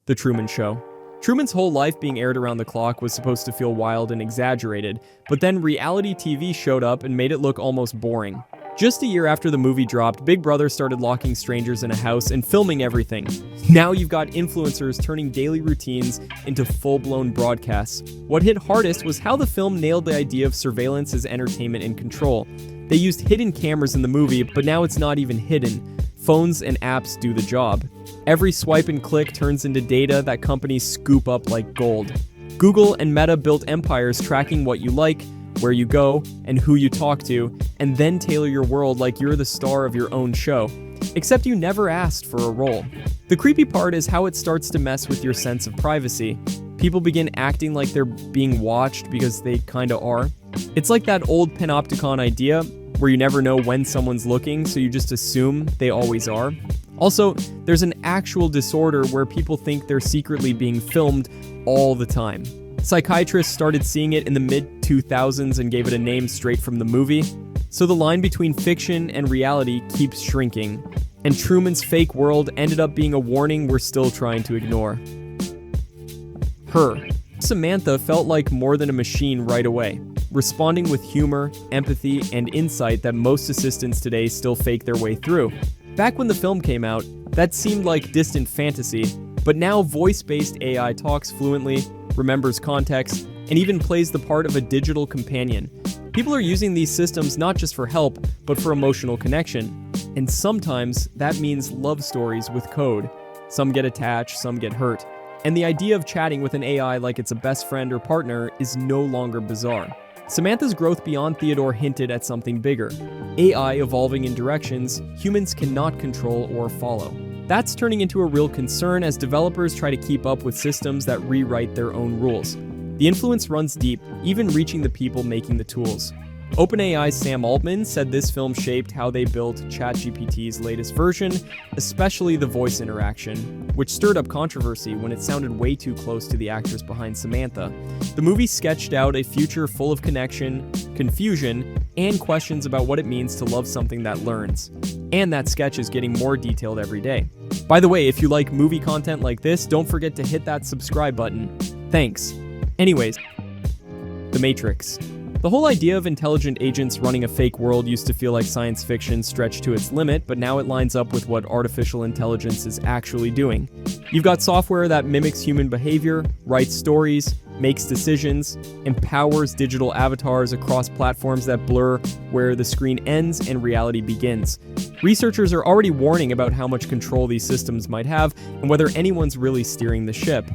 The Truman Show. Truman's whole life being aired around the clock was supposed to feel wild and exaggerated, but then reality TV showed up and made it look almost boring. Just a year after the movie dropped, Big Brother started locking strangers in a house and filming everything. Now you've got influencers turning daily routines into full-blown broadcasts. What hit hardest was how the film nailed the idea of surveillance as entertainment and control. They used hidden cameras in the movie, but now it's not even hidden. Phones and apps do the job. Every swipe and click turns into data that companies scoop up like gold. Google and Meta built empires tracking what you like, where you go, and who you talk to, and then tailor your world like you're the star of your own show. Except you never asked for a role. The creepy part is how it starts to mess with your sense of privacy. People begin acting like they're being watched because they kinda are. It's like that old panopticon idea where you never know when someone's looking, so you just assume they always are. Also, there's an actual disorder where people think they're secretly being filmed all the time. Psychiatrists started seeing it in the mid-2000s and gave it a name straight from the movie. So the line between fiction and reality keeps shrinking, and Truman's fake world ended up being a warning we're still trying to ignore. Her. Samantha felt like more than a machine right away, responding with humor, empathy, and insight that most assistants today still fake their way through. Back when the film came out, that seemed like distant fantasy, but now voice-based AI talks fluently, remembers context, and even plays the part of a digital companion. People are using these systems not just for help, but for emotional connection. And sometimes that means love stories with code. Some get attached, some get hurt. And the idea of chatting with an AI like it's a best friend or partner is no longer bizarre. Samantha's growth beyond Theodore hinted at something bigger. AI evolving in directions humans cannot control or follow. That's turning into a real concern as developers try to keep up with systems that rewrite their own rules. The influence runs deep, even reaching the people making the tools. OpenAI's Sam Altman said this film shaped how they built ChatGPT's latest version, especially the voice interaction, which stirred up controversy when it sounded way too close to the actress behind Samantha. The movie sketched out a future full of connection, confusion, and questions about what it means to love something that learns. And that sketch is getting more detailed every day. By the way, if you like movie content like this, don't forget to hit that subscribe button. Thanks. Anyways, The Matrix. The whole idea of intelligent agents running a fake world used to feel like science fiction stretched to its limit, but now it lines up with what artificial intelligence is actually doing. You've got software that mimics human behavior, writes stories, makes decisions, empowers digital avatars across platforms that blur where the screen ends and reality begins. Researchers are already warning about how much control these systems might have and whether anyone's really steering the ship.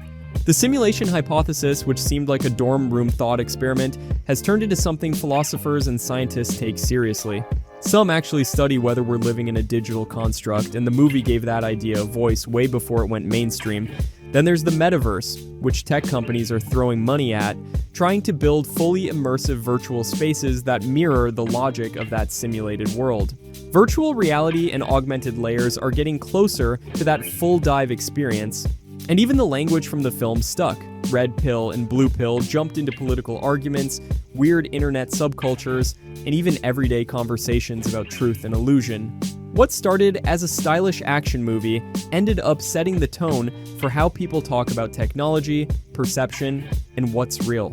The simulation hypothesis, which seemed like a dorm room thought experiment, has turned into something philosophers and scientists take seriously. Some actually study whether we're living in a digital construct, and the movie gave that idea a voice way before it went mainstream. Then there's the metaverse, which tech companies are throwing money at, trying to build fully immersive virtual spaces that mirror the logic of that simulated world. Virtual reality and augmented layers are getting closer to that full dive experience. And even the language from the film stuck. Red pill and blue pill jumped into political arguments, weird internet subcultures, and even everyday conversations about truth and illusion. What started as a stylish action movie ended up setting the tone for how people talk about technology, perception, and what's real.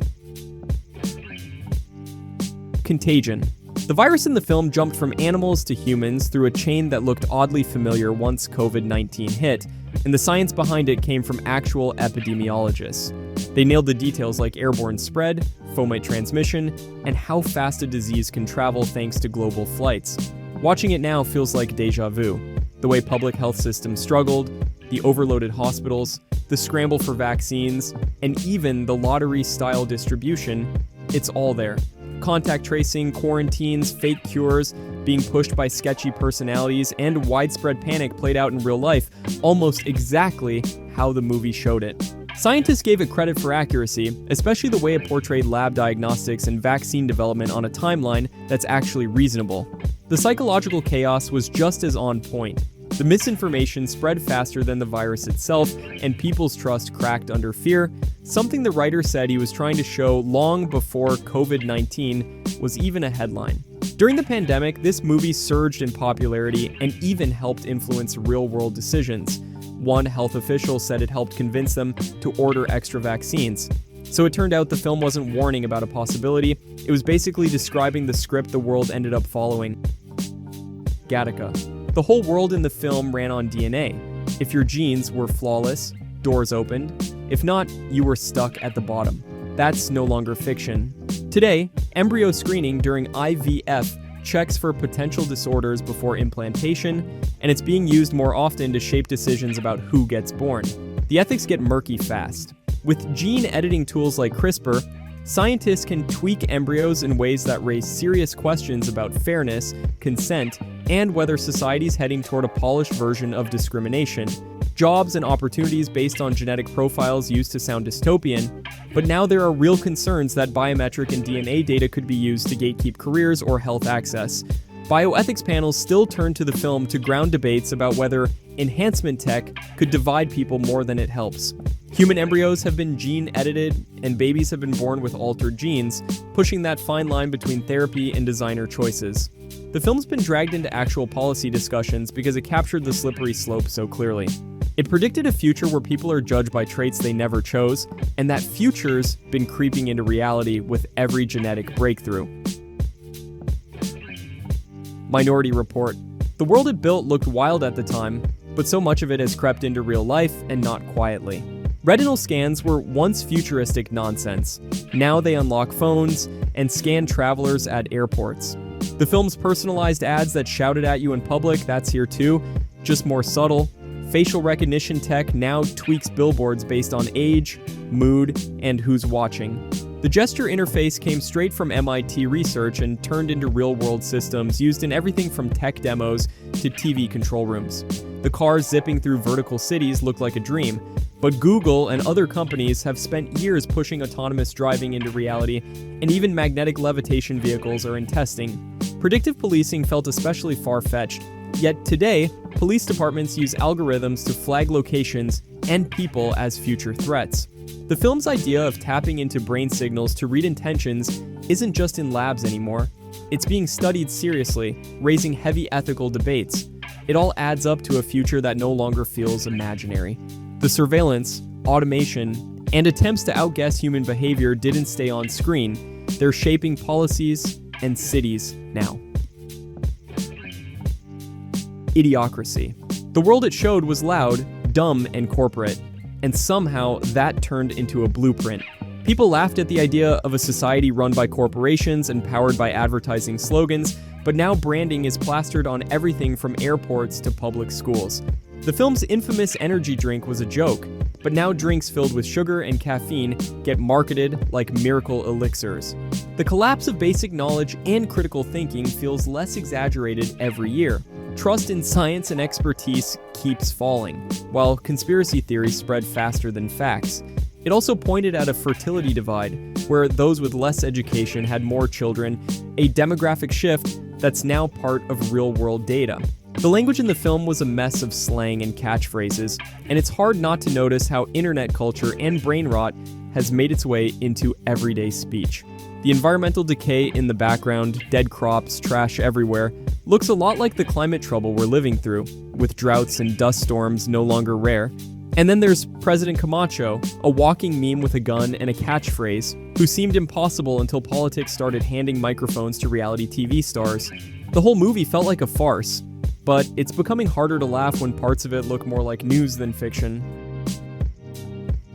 Contagion. The virus in the film jumped from animals to humans through a chain that looked oddly familiar once COVID-19 hit, and the science behind it came from actual epidemiologists. They nailed the details like airborne spread, fomite transmission, and how fast a disease can travel thanks to global flights. Watching it now feels like deja vu. The way public health systems struggled, the overloaded hospitals, the scramble for vaccines, and even the lottery-style distribution, it's all there. Contact tracing, quarantines, fake cures, being pushed by sketchy personalities, and widespread panic played out in real life, almost exactly how the movie showed it. Scientists gave it credit for accuracy, especially the way it portrayed lab diagnostics and vaccine development on a timeline that's actually reasonable. The psychological chaos was just as on point. The misinformation spread faster than the virus itself, and people's trust cracked under fear, something the writer said he was trying to show long before COVID-19 was even a headline. During the pandemic, this movie surged in popularity and even helped influence real-world decisions. one health official said it helped convince them to order extra vaccines. So it turned out the film wasn't warning about a possibility, it was basically describing the script the world ended up following. Gattaca. The whole world in the film ran on DNA. If your genes were flawless, doors opened. If not, you were stuck at the bottom. That's no longer fiction. Today, embryo screening during IVF checks for potential disorders before implantation, and it's being used more often to shape decisions about who gets born. The ethics get murky fast. With gene editing tools like CRISPR, scientists can tweak embryos in ways that raise serious questions about fairness, consent, and whether society's heading toward a polished version of discrimination. Jobs and opportunities based on genetic profiles used to sound dystopian, but now there are real concerns that biometric and DNA data could be used to gatekeep careers or health access. Bioethics panels still turn to the film to ground debates about whether enhancement tech could divide people more than it helps. Human embryos have been gene-edited, and babies have been born with altered genes, pushing that fine line between therapy and designer choices. The film's been dragged into actual policy discussions because it captured the slippery slope so clearly. It predicted a future where people are judged by traits they never chose, and that future's been creeping into reality with every genetic breakthrough. Minority Report. The world it built looked wild at the time, but so much of it has crept into real life, and not quietly. Retinal scans were once futuristic nonsense. Now they unlock phones and scan travelers at airports. The film's personalized ads that shouted at you in public, that's here too, just more subtle. Facial recognition tech now tweaks billboards based on age, mood, and who's watching. The gesture interface came straight from MIT research and turned into real-world systems used in everything from tech demos to TV control rooms. The cars zipping through vertical cities looked like a dream, but Google and other companies have spent years pushing autonomous driving into reality, and even magnetic levitation vehicles are in testing. Predictive policing felt especially far-fetched, yet today, police departments use algorithms to flag locations and people as future threats. The film's idea of tapping into brain signals to read intentions isn't just in labs anymore. It's being studied seriously, raising heavy ethical debates. It all adds up to a future that no longer feels imaginary. The surveillance, automation, and attempts to outguess human behavior didn't stay on screen. They're shaping policies and cities now. Idiocracy. The world it showed was loud, dumb, and corporate, and somehow that turned into a blueprint. People laughed at the idea of a society run by corporations and powered by advertising slogans, but now branding is plastered on everything from airports to public schools. The film's infamous energy drink was a joke, but now drinks filled with sugar and caffeine get marketed like miracle elixirs. The collapse of basic knowledge and critical thinking feels less exaggerated every year. Trust in science and expertise keeps falling, while conspiracy theories spread faster than facts. It also pointed at a fertility divide, where those with less education had more children, a demographic shift that's now part of real-world data. The language in the film was a mess of slang and catchphrases, and it's hard not to notice how internet culture and brain rot has made its way into everyday speech. The environmental decay in the background, dead crops, trash everywhere, looks a lot like the climate trouble we're living through, with droughts and dust storms no longer rare. And then there's President Camacho, a walking meme with a gun and a catchphrase, who seemed impossible until politics started handing microphones to reality TV stars. The whole movie felt like a farce, but it's becoming harder to laugh when parts of it look more like news than fiction.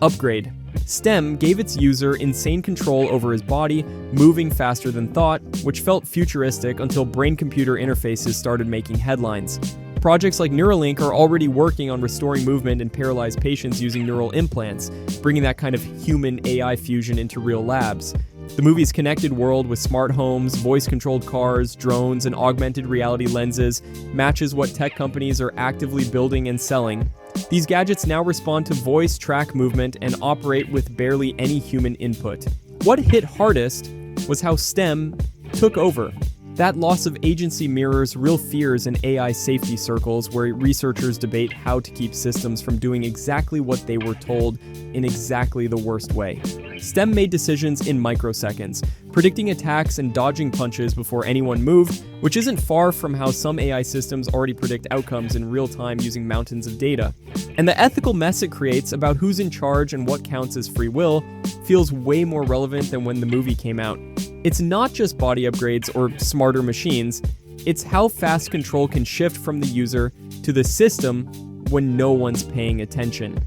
Upgrade. STEM gave its user insane control over his body, moving faster than thought, which felt futuristic until brain-computer interfaces started making headlines. Projects like Neuralink are already working on restoring movement in paralyzed patients using neural implants, bringing that kind of human-AI fusion into real labs. The movie's connected world with smart homes, voice-controlled cars, drones, and augmented reality lenses matches what tech companies are actively building and selling. These gadgets now respond to voice, track movement, and operate with barely any human input. What hit hardest was how STEM took over. That loss of agency mirrors real fears in AI safety circles where researchers debate how to keep systems from doing exactly what they were told in exactly the worst way. STEM made decisions in microseconds, predicting attacks and dodging punches before anyone moved, which isn't far from how some AI systems already predict outcomes in real time using mountains of data. And the ethical mess it creates about who's in charge and what counts as free will feels way more relevant than when the movie came out. It's not just body upgrades or smarter machines, it's how fast control can shift from the user to the system when no one's paying attention.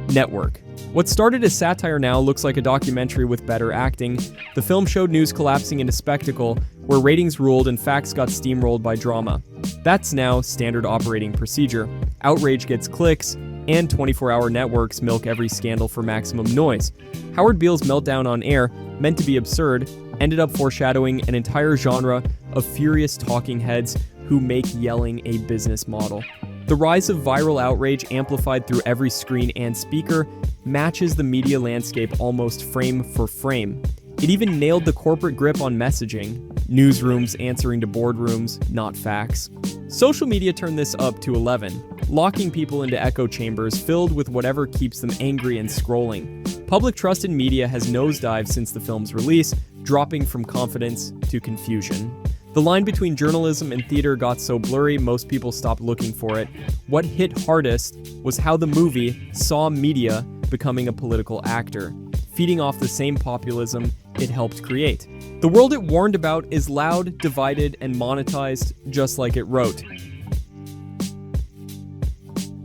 Network. What started as satire now looks like a documentary with better acting. The film showed news collapsing into spectacle, where ratings ruled and facts got steamrolled by drama. That's now standard operating procedure. Outrage gets clicks, and 24-hour networks milk every scandal for maximum noise. Howard Beale's meltdown on air, meant to be absurd, ended up foreshadowing an entire genre of furious talking heads who make yelling a business model. The rise of viral outrage amplified through every screen and speaker matches the media landscape almost frame for frame. It even nailed the corporate grip on messaging, newsrooms answering to boardrooms, not facts. Social media turned this up to 11, locking people into echo chambers filled with whatever keeps them angry and scrolling. Public trust in media has nosedived since the film's release, dropping from confidence to confusion. The line between journalism and theater got so blurry most people stopped looking for it. What hit hardest was how the movie saw media becoming a political actor, feeding off the same populism it helped create. The world it warned about is loud, divided, and monetized just like it wrote.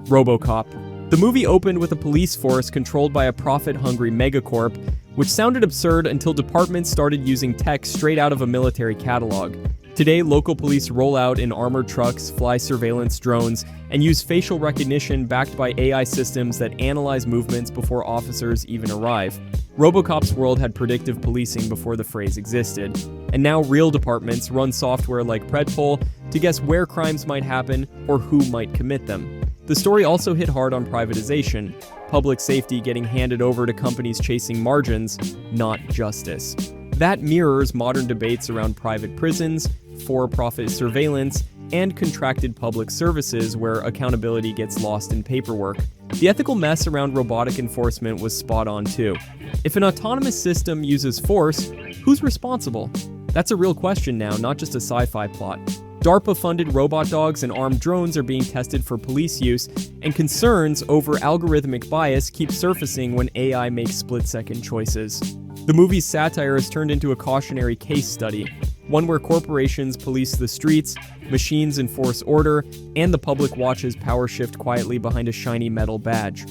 Robocop. The movie opened with a police force controlled by a profit-hungry megacorp, which sounded absurd until departments started using tech straight out of a military catalog. Today, local police roll out in armored trucks, fly surveillance drones, and use facial recognition backed by AI systems that analyze movements before officers even arrive. Robocop's world had predictive policing before the phrase existed, and now real departments run software like Predpol to guess where crimes might happen or who might commit them. The story also hit hard on privatization, public safety getting handed over to companies chasing margins, not justice. That mirrors modern debates around private prisons, for-profit surveillance, and contracted public services where accountability gets lost in paperwork. The ethical mess around robotic enforcement was spot on too. If an autonomous system uses force, who's responsible? That's a real question now, not just a sci-fi plot. DARPA-funded robot dogs and armed drones are being tested for police use, and concerns over algorithmic bias keep surfacing when AI makes split-second choices. The movie's satire has turned into a cautionary case study, one where corporations police the streets, machines enforce order, and the public watches power shift quietly behind a shiny metal badge.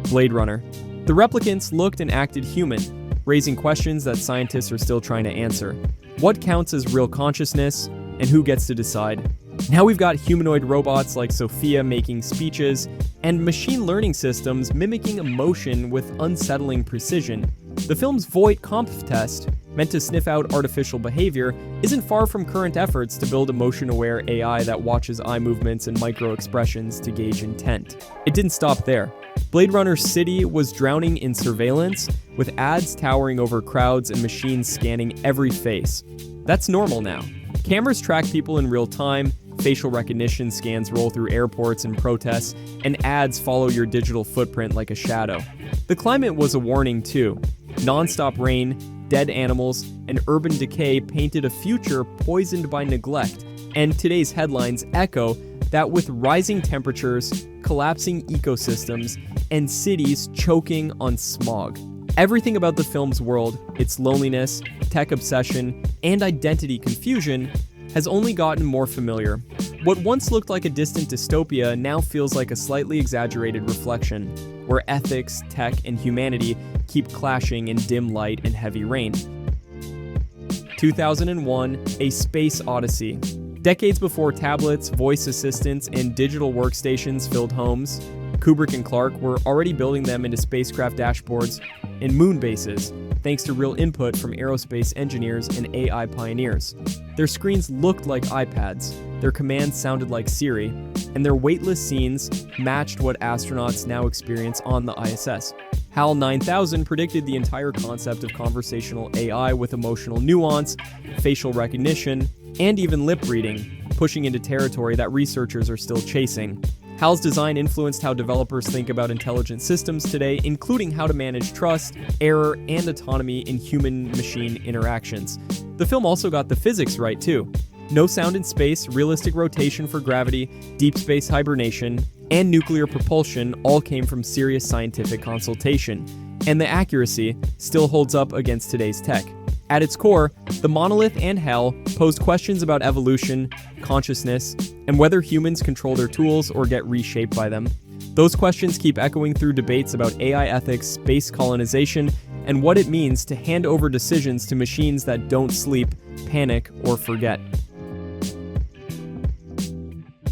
Blade Runner. The replicants looked and acted human, raising questions that scientists are still trying to answer. What counts as real consciousness, and who gets to decide? Now we've got humanoid robots like Sophia making speeches, and machine learning systems mimicking emotion with unsettling precision. The film's Voight-Kampff test, meant to sniff out artificial behavior, isn't far from current efforts to build emotion-aware AI that watches eye movements and micro-expressions to gauge intent. It didn't stop there. Blade Runner's city was drowning in surveillance, with ads towering over crowds and machines scanning every face. That's normal now. Cameras track people in real time, facial recognition scans roll through airports and protests, and ads follow your digital footprint like a shadow. The climate was a warning too. Non-stop rain, dead animals, and urban decay painted a future poisoned by neglect, and today's headlines echo that with rising temperatures, collapsing ecosystems, and cities choking on smog. Everything about the film's world, its loneliness, tech obsession, and identity confusion, has only gotten more familiar. What once looked like a distant dystopia now feels like a slightly exaggerated reflection, where ethics, tech, and humanity keep clashing in dim light and heavy rain. 2001, A Space Odyssey. Decades before tablets, voice assistants, and digital workstations filled homes, Kubrick and Clark were already building them into spacecraft dashboards and moon bases, thanks to real input from aerospace engineers and AI pioneers. Their screens looked like iPads, their commands sounded like Siri, and their weightless scenes matched what astronauts now experience on the ISS. HAL 9000 predicted the entire concept of conversational AI with emotional nuance, facial recognition, and even lip reading, pushing into territory that researchers are still chasing. HAL's design influenced how developers think about intelligent systems today, including how to manage trust, error, and autonomy in human-machine interactions. The film also got the physics right, too. No sound in space, realistic rotation for gravity, deep space hibernation, and nuclear propulsion all came from serious scientific consultation, and the accuracy still holds up against today's tech. At its core, the monolith and HAL posed questions about evolution, consciousness, and whether humans control their tools or get reshaped by them. Those questions keep echoing through debates about AI ethics, space colonization, and what it means to hand over decisions to machines that don't sleep, panic, or forget.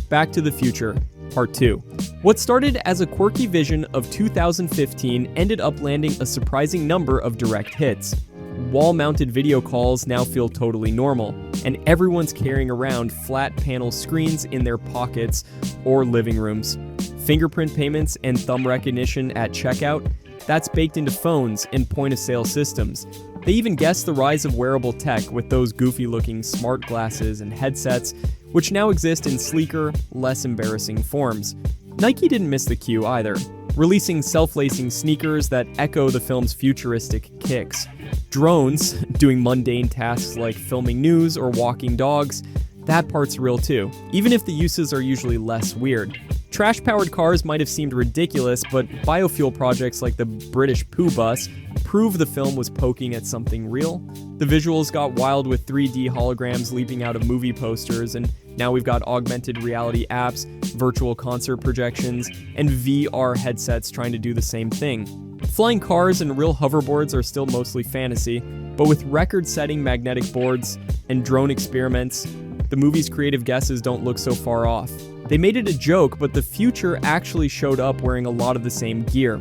Back to the Future, Part 2. What started as a quirky vision of 2015 ended up landing a surprising number of direct hits. Wall-mounted video calls now feel totally normal, and everyone's carrying around flat panel screens in their pockets or living rooms. Fingerprint payments and thumb recognition at checkout, that's baked into phones and point-of-sale systems. They even guessed the rise of wearable tech with those goofy-looking smart glasses and headsets, which now exist in sleeker, less embarrassing forms. Nike didn't miss the cue either, releasing self-lacing sneakers that echo the film's futuristic kicks. Drones, doing mundane tasks like filming news or walking dogs, that part's real too, even if the uses are usually less weird. Trash-powered cars might have seemed ridiculous, but biofuel projects like the British Poo Bus prove the film was poking at something real. The visuals got wild with 3D holograms leaping out of movie posters, and now we've got augmented reality apps, virtual concert projections, and VR headsets trying to do the same thing. Flying cars and real hoverboards are still mostly fantasy, but with record-setting magnetic boards and drone experiments, the movie's creative guesses don't look so far off. They made it a joke, but the future actually showed up wearing a lot of the same gear.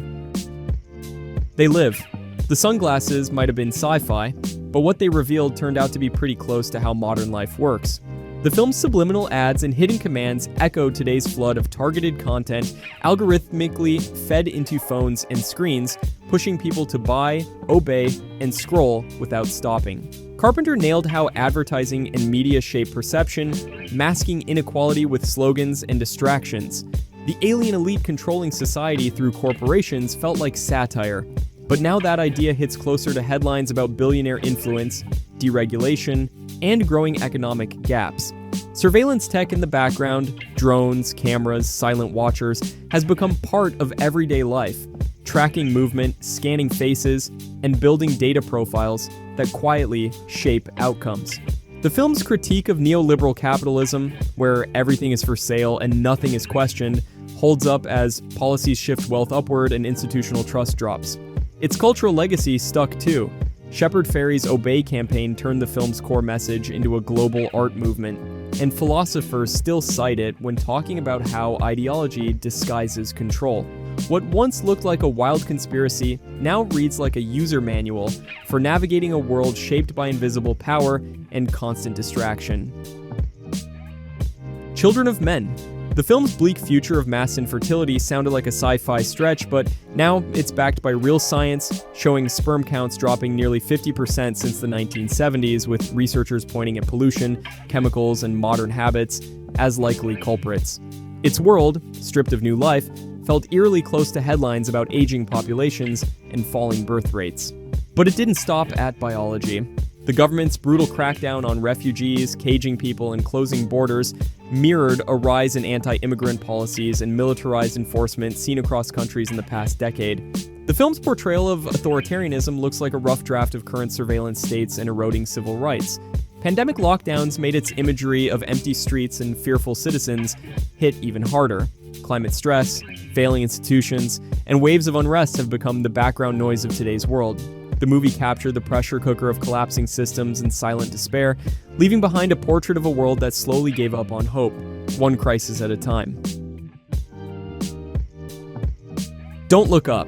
They live. The sunglasses might have been sci-fi, but what they revealed turned out to be pretty close to how modern life works. The film's subliminal ads and hidden commands echo today's flood of targeted content, algorithmically fed into phones and screens, pushing people to buy, obey, and scroll without stopping. Carpenter nailed how advertising and media shape perception, masking inequality with slogans and distractions. The alien elite controlling society through corporations felt like satire, but now that idea hits closer to headlines about billionaire influence, deregulation, and growing economic gaps. Surveillance tech in the background, drones, cameras, silent watchers, has become part of everyday life, tracking movement, scanning faces, and building data profiles that quietly shape outcomes. The film's critique of neoliberal capitalism, where everything is for sale and nothing is questioned, holds up as policies shift wealth upward and institutional trust drops. Its cultural legacy stuck too. Shepard Fairey's Obey campaign turned the film's core message into a global art movement, and philosophers still cite it when talking about how ideology disguises control. What once looked like a wild conspiracy now reads like a user manual for navigating a world shaped by invisible power and constant distraction. Children of Men. The film's bleak future of mass infertility sounded like a sci-fi stretch, but now it's backed by real science, showing sperm counts dropping nearly 50% since the 1970s, with researchers pointing at pollution, chemicals, and modern habits as likely culprits. Its world, stripped of new life, felt eerily close to headlines about aging populations and falling birth rates. But it didn't stop at biology. The government's brutal crackdown on refugees, caging people, and closing borders mirrored a rise in anti-immigrant policies and militarized enforcement seen across countries in the past decade. The film's portrayal of authoritarianism looks like a rough draft of current surveillance states and eroding civil rights. Pandemic lockdowns made its imagery of empty streets and fearful citizens hit even harder. Climate stress, failing institutions, and waves of unrest have become the background noise of today's world. The movie captured the pressure cooker of collapsing systems and silent despair, leaving behind a portrait of a world that slowly gave up on hope, one crisis at a time. Don't Look Up.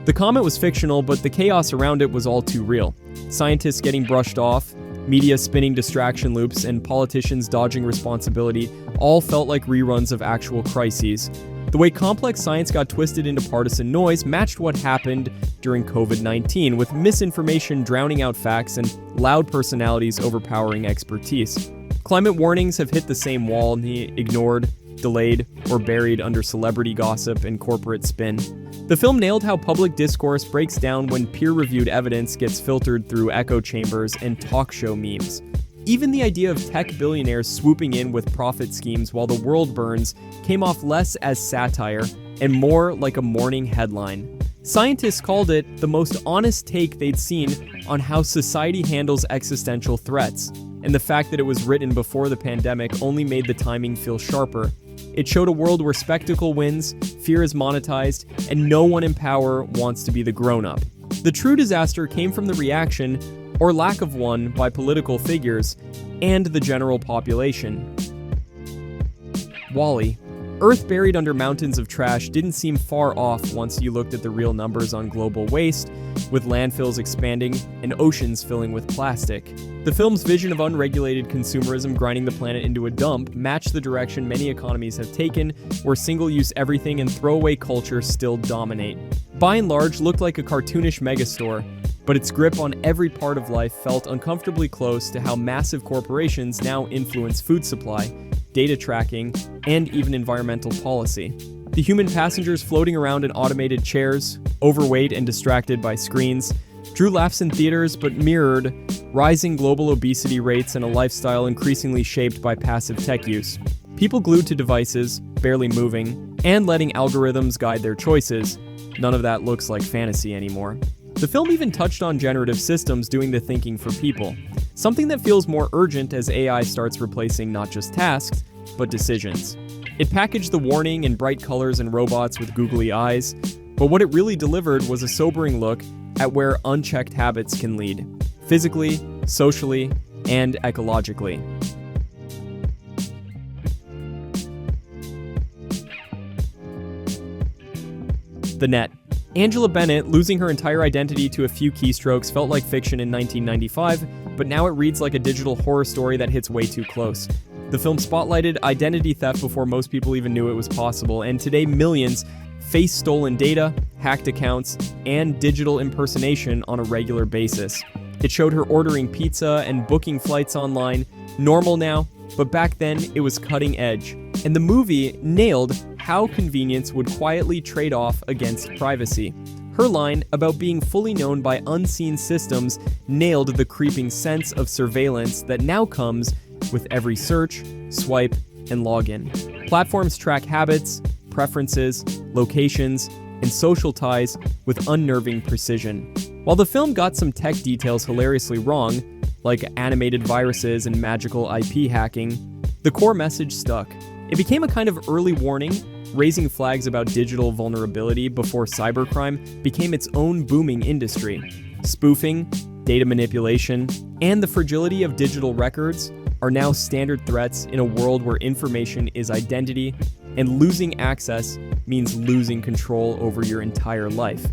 The comet was fictional, but the chaos around it was all too real. Scientists getting brushed off, media spinning distraction loops, and politicians dodging responsibility all felt like reruns of actual crises. The way complex science got twisted into partisan noise matched what happened during COVID-19, with misinformation drowning out facts and loud personalities overpowering expertise. Climate warnings have hit the same wall, ignored, delayed, or buried under celebrity gossip and corporate spin. The film nailed how public discourse breaks down when peer-reviewed evidence gets filtered through echo chambers and talk show memes. Even the idea of tech billionaires swooping in with profit schemes while the world burns came off less as satire and more like a morning headline. Scientists called it the most honest take they'd seen on how society handles existential threats, and the fact that it was written before the pandemic only made the timing feel sharper. It showed a world where spectacle wins, fear is monetized, and no one in power wants to be the grown-up. The true disaster came from the reaction, or lack of one, by political figures and the general population. WALL-E. Earth buried under mountains of trash didn't seem far off once you looked at the real numbers on global waste, with landfills expanding and oceans filling with plastic. The film's vision of unregulated consumerism grinding the planet into a dump matched the direction many economies have taken, where single-use everything and throwaway culture still dominate. By and large, looked like a cartoonish megastore, but its grip on every part of life felt uncomfortably close to how massive corporations now influence food supply, data tracking, and even environmental policy. The human passengers floating around in automated chairs, overweight and distracted by screens, drew laughs in theaters but mirrored rising global obesity rates and a lifestyle increasingly shaped by passive tech use. People glued to devices, barely moving, and letting algorithms guide their choices. None of that looks like fantasy anymore. The film even touched on generative systems doing the thinking for people, something that feels more urgent as AI starts replacing not just tasks, but decisions. It packaged the warning in bright colors and robots with googly eyes, but what it really delivered was a sobering look at where unchecked habits can lead, physically, socially, and ecologically. The Net. Angela Bennett losing her entire identity to a few keystrokes felt like fiction in 1995, but now it reads like a digital horror story that hits way too close. The film spotlighted identity theft before most people even knew it was possible, and today millions face stolen data, hacked accounts, and digital impersonation on a regular basis. It showed her ordering pizza and booking flights online, normal now, but back then it was cutting edge. And the movie nailed how convenience would quietly trade off against privacy. Her line about being fully known by unseen systems nailed the creeping sense of surveillance that now comes with every search, swipe, and login. Platforms track habits, preferences, locations, and social ties with unnerving precision. While the film got some tech details hilariously wrong, like animated viruses and magical IP hacking, the core message stuck. It became a kind of early warning, raising flags about digital vulnerability before cybercrime became its own booming industry. Spoofing, data manipulation, and the fragility of digital records are now standard threats in a world where information is identity, and losing access means losing control over your entire life.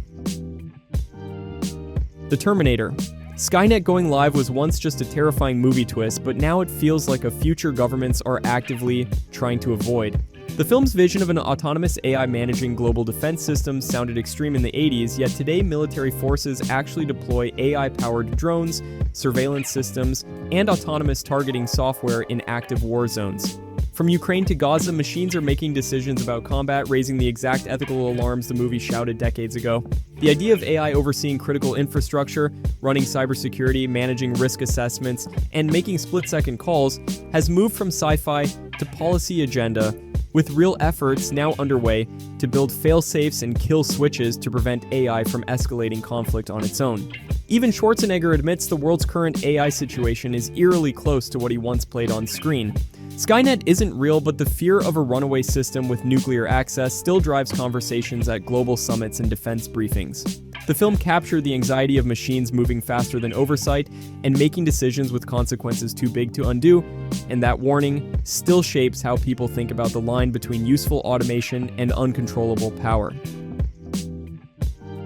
The Terminator. Skynet going live was once just a terrifying movie twist, but now it feels like a future governments are actively trying to avoid. The film's vision of an autonomous AI managing global defense systems sounded extreme in the 80s, yet today military forces actually deploy AI-powered drones, surveillance systems, and autonomous targeting software in active war zones. From Ukraine to Gaza, machines are making decisions about combat, raising the exact ethical alarms the movie shouted decades ago. The idea of AI overseeing critical infrastructure, running cybersecurity, managing risk assessments, and making split-second calls has moved from sci-fi to policy agenda, with real efforts now underway to build fail-safes and kill switches to prevent AI from escalating conflict on its own. Even Schwarzenegger admits the world's current AI situation is eerily close to what he once played on screen. Skynet isn't real, but the fear of a runaway system with nuclear access still drives conversations at global summits and defense briefings. The film captured the anxiety of machines moving faster than oversight and making decisions with consequences too big to undo, and that warning still shapes how people think about the line between useful automation and uncontrollable power.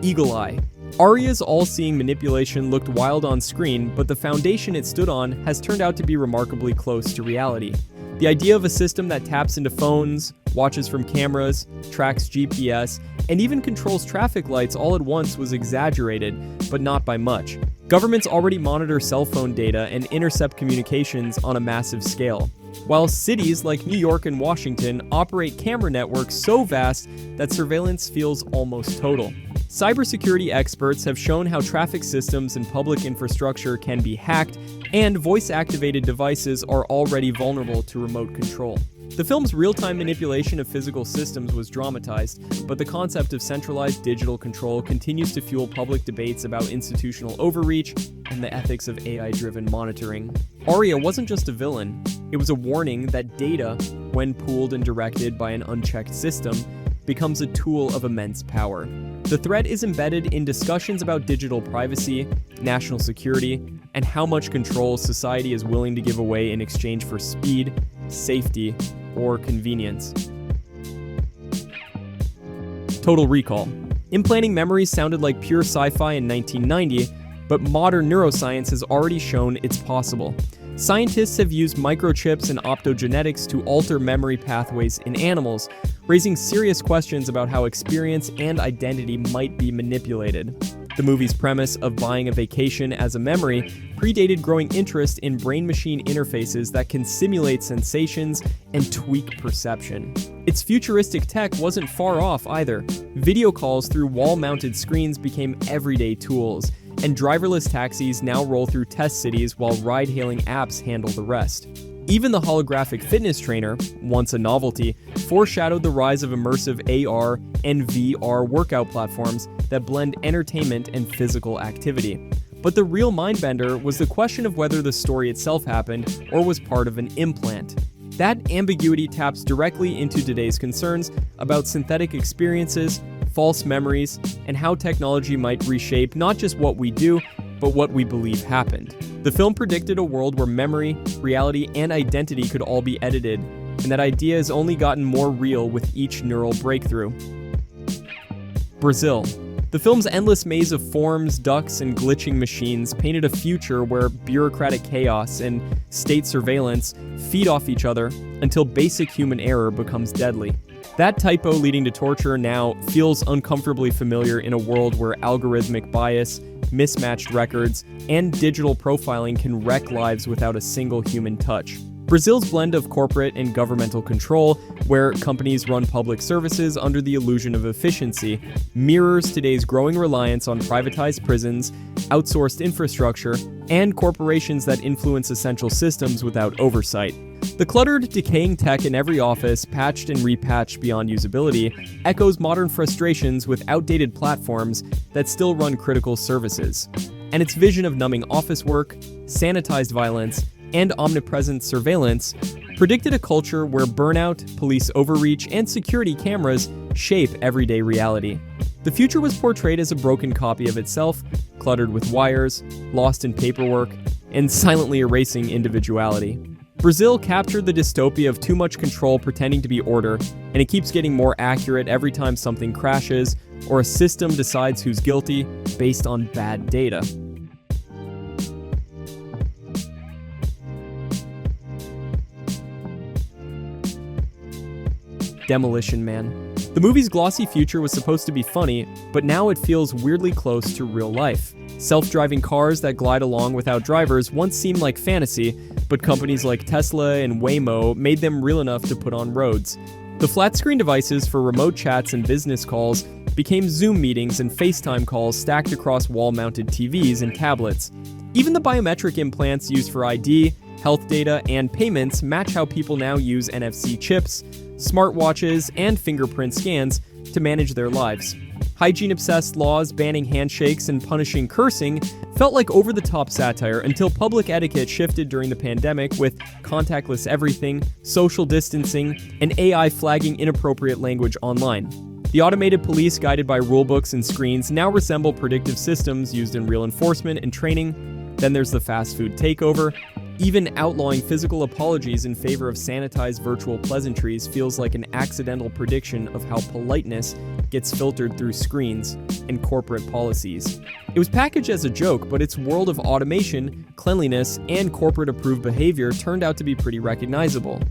Eagle Eye. Arya's all-seeing manipulation looked wild on screen, but the foundation it stood on has turned out to be remarkably close to reality. The idea of a system that taps into phones, watches from cameras, tracks GPS, and even controls traffic lights all at once was exaggerated, but not by much. Governments already monitor cell phone data and intercept communications on a massive scale, while cities like New York and Washington operate camera networks so vast that surveillance feels almost total. Cybersecurity experts have shown how traffic systems and public infrastructure can be hacked, and voice-activated devices are already vulnerable to remote control. The film's real-time manipulation of physical systems was dramatized, but the concept of centralized digital control continues to fuel public debates about institutional overreach and the ethics of AI-driven monitoring. Aria wasn't just a villain, it was a warning that data, when pooled and directed by an unchecked system, becomes a tool of immense power. The threat is embedded in discussions about digital privacy, national security, and how much control society is willing to give away in exchange for speed, safety, or convenience. Total Recall. Implanting memories sounded like pure sci-fi in 1990, but modern neuroscience has already shown it's possible. Scientists have used microchips and optogenetics to alter memory pathways in animals, raising serious questions about how experience and identity might be manipulated. The movie's premise of buying a vacation as a memory predated growing interest in brain-machine interfaces that can simulate sensations and tweak perception. Its futuristic tech wasn't far off either. Video calls through wall-mounted screens became everyday tools, and driverless taxis now roll through test cities while ride-hailing apps handle the rest. Even the holographic fitness trainer, once a novelty, foreshadowed the rise of immersive AR and VR workout platforms that blend entertainment and physical activity. But the real mindbender was the question of whether the story itself happened or was part of an implant. That ambiguity taps directly into today's concerns about synthetic experiences, false memories, and how technology might reshape not just what we do, but what we believe happened. The film predicted a world where memory, reality, and identity could all be edited, and that idea has only gotten more real with each neural breakthrough. Brazil. The film's endless maze of forms, ducts, and glitching machines painted a future where bureaucratic chaos and state surveillance feed off each other until basic human error becomes deadly. That typo leading to torture now feels uncomfortably familiar in a world where algorithmic bias, mismatched records, and digital profiling can wreck lives without a single human touch. Brazil's blend of corporate and governmental control, where companies run public services under the illusion of efficiency, mirrors today's growing reliance on privatized prisons, outsourced infrastructure, and corporations that influence essential systems without oversight. The cluttered, decaying tech in every office, patched and repatched beyond usability, echoes modern frustrations with outdated platforms that still run critical services. And its vision of numbing office work, sanitized violence, and omnipresent surveillance predicted a culture where burnout, police overreach, and security cameras shape everyday reality. The future was portrayed as a broken copy of itself, cluttered with wires, lost in paperwork, and silently erasing individuality. Brazil captured the dystopia of too much control pretending to be order, and it keeps getting more accurate every time something crashes or a system decides who's guilty based on bad data. Demolition Man. The movie's glossy future was supposed to be funny, but now it feels weirdly close to real life. Self-driving cars that glide along without drivers once seemed like fantasy, but companies like Tesla and Waymo made them real enough to put on roads. The flat-screen devices for remote chats and business calls became Zoom meetings and FaceTime calls stacked across wall-mounted TVs and tablets. Even the biometric implants used for ID, health data, and payments match how people now use NFC chips, smartwatches, and fingerprint scans to manage their lives. Hygiene-obsessed laws banning handshakes and punishing cursing felt like over-the-top satire until public etiquette shifted during the pandemic with contactless everything, social distancing, and AI flagging inappropriate language online. The automated police guided by rulebooks and screens now resemble predictive systems used in real enforcement and training. Then there's the fast food takeover. Even outlawing physical apologies in favor of sanitized virtual pleasantries feels like an accidental prediction of how politeness gets filtered through screens and corporate policies. It was packaged as a joke, but its world of automation, cleanliness, and corporate-approved behavior turned out to be pretty recognizable.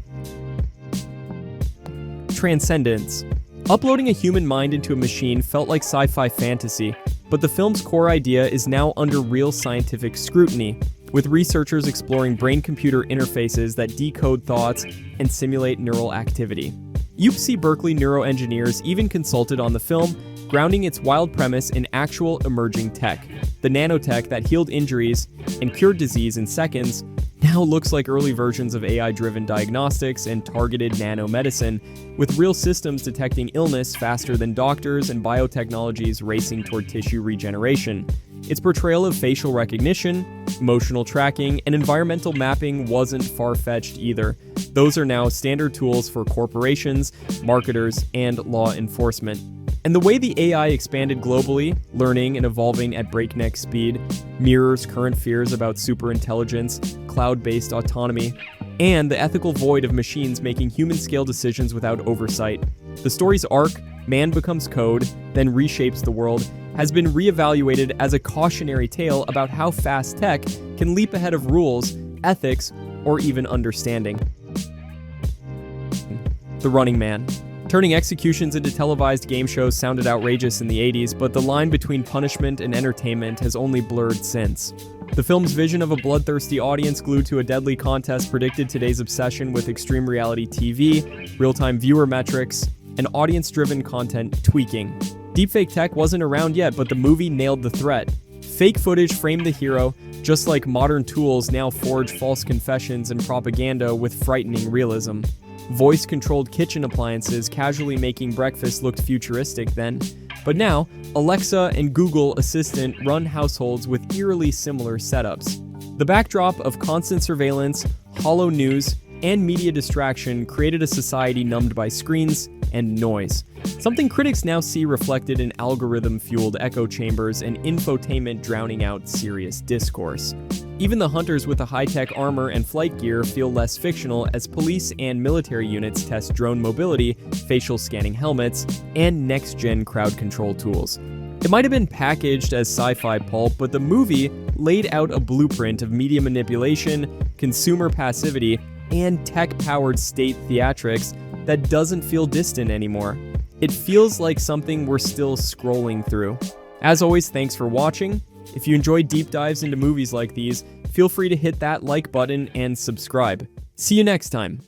Transcendence. Uploading a human mind into a machine felt like sci-fi fantasy, but the film's core idea is now under real scientific scrutiny, with researchers exploring brain-computer interfaces that decode thoughts and simulate neural activity. UC Berkeley neuroengineers even consulted on the film, grounding its wild premise in actual emerging tech. The nanotech that healed injuries and cured disease in seconds now looks like early versions of AI-driven diagnostics and targeted nanomedicine, with real systems detecting illness faster than doctors and biotechnologies racing toward tissue regeneration. Its portrayal of facial recognition, emotional tracking, and environmental mapping wasn't far-fetched either. Those are now standard tools for corporations, marketers, and law enforcement. And the way the AI expanded globally, learning and evolving at breakneck speed, mirrors current fears about superintelligence, cloud-based autonomy, and the ethical void of machines making human-scale decisions without oversight. The story's arc, man becomes code, then reshapes the world, has been reevaluated as a cautionary tale about how fast tech can leap ahead of rules, ethics, or even understanding. The Running Man. Turning executions into televised game shows sounded outrageous in the 80s, but the line between punishment and entertainment has only blurred since. The film's vision of a bloodthirsty audience glued to a deadly contest predicted today's obsession with extreme reality TV, real-time viewer metrics, and audience-driven content tweaking. Deepfake tech wasn't around yet, but the movie nailed the threat. Fake footage framed the hero, just like modern tools now forge false confessions and propaganda with frightening realism. Voice-controlled kitchen appliances casually making breakfast looked futuristic then, but now, Alexa and Google Assistant run households with eerily similar setups. The backdrop of constant surveillance, hollow news, and media distraction created a society numbed by screens and noise, something critics now see reflected in algorithm-fueled echo chambers and infotainment drowning out serious discourse. Even the hunters with the high-tech armor and flight gear feel less fictional as police and military units test drone mobility, facial scanning helmets, and next-gen crowd control tools. It might have been packaged as sci-fi pulp, but the movie laid out a blueprint of media manipulation, consumer passivity, and tech-powered state theatrics that doesn't feel distant anymore. It feels like something we're still scrolling through. As always, thanks for watching. If you enjoy deep dives into movies like these, feel free to hit that like button and subscribe. See you next time.